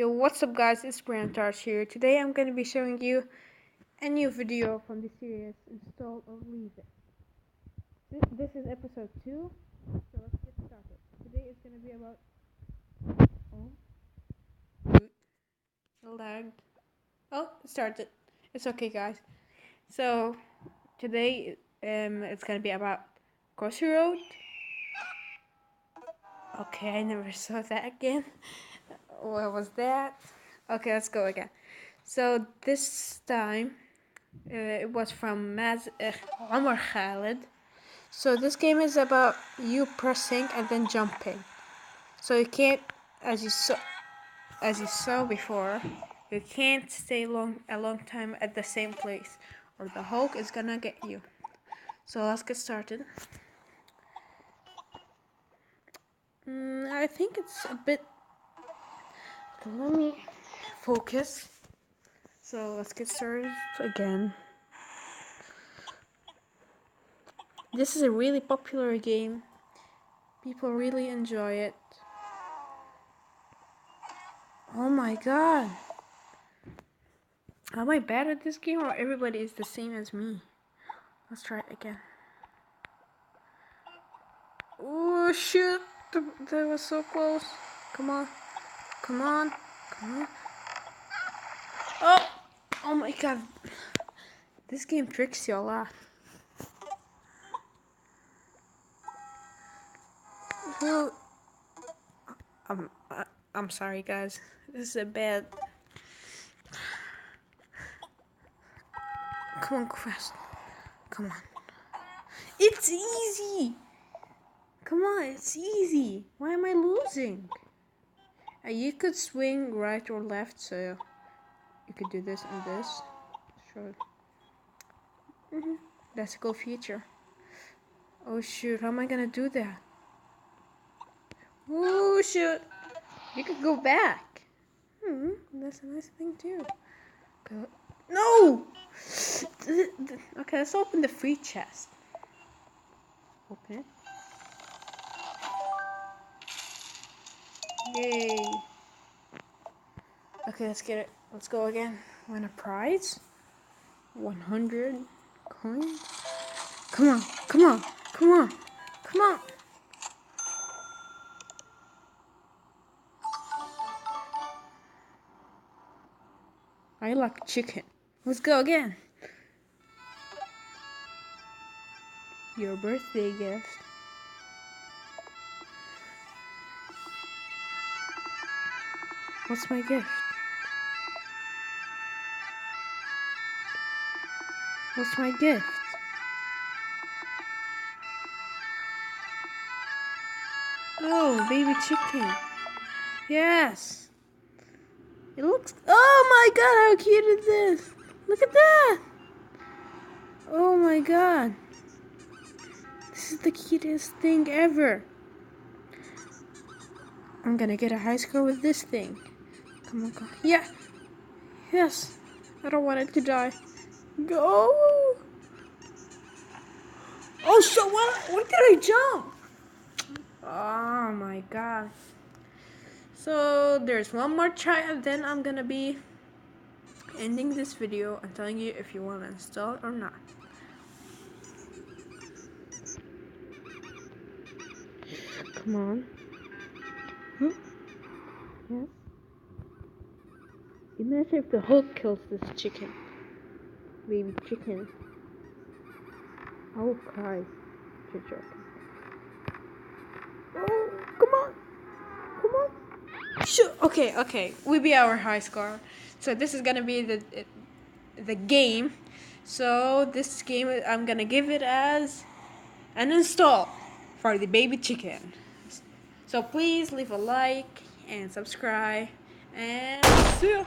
Yo, what's up guys, it's Brand here. Today I'm going to be showing you a new video from the series Install or Leave It. This is episode 2, so let's get started. Today is going to be about... lag. Oh, it started. It's okay guys. So, today it's going to be about Crossy Road. Okay, I never saw that again. What was that? Okay, let's go again. So this time it was from Omar Khalid. So this game is about you pressing and then jumping. So you can't, as you saw before, you can't stay a long time at the same place, or the Hulk is gonna get you. So let's get started. I think it's a bit. Let me focus. So let's get started again. This is a really popular game. People really enjoy it. Oh my god. Am I bad at this game or everybody is the same as me? Let's try it again. Oh shit. That was so close. Come on. Come on. Come on. Oh! Oh my god. This game tricks you a lot. Well, I'm sorry guys. This is a bad... Come on, Quest. Come on. It's easy! Come on, it's easy. Why am I losing? You could swing right or left, so you could do this and this. Sure. That's a cool feature. Oh shoot, how am I gonna do that? Oh shoot. You could go back. That's a nice thing too. Go. No! Okay, let's open the free chest. Open it. Yay. Okay, let's get it. Let's go again. Win a prize. 100 coins. Come on, come on, come on, come on. I like chicken. Let's go again. Your birthday gift. What's my gift? What's my gift? Oh, baby chicken. Yes. It looks... Oh my god, how cute is this? Look at that. Oh my god. This is the cutest thing ever. I'm gonna get a high score with this thing. Come on, come on. Yeah. Yes. I don't want it to die. Go. Oh, so what did I jump? Oh my god. So there's one more try and then I'm gonna be ending this video and telling you if you want to install it or not. Come on. Yes. Imagine if the Hulk kills this chicken. Baby chicken. I will cry. You're joking. Oh, come on. Come on. Sure. Okay. We beat our high score. So this is gonna be the game. So this game I'm gonna give it as an install for the baby chicken. So please leave a like and subscribe and see you.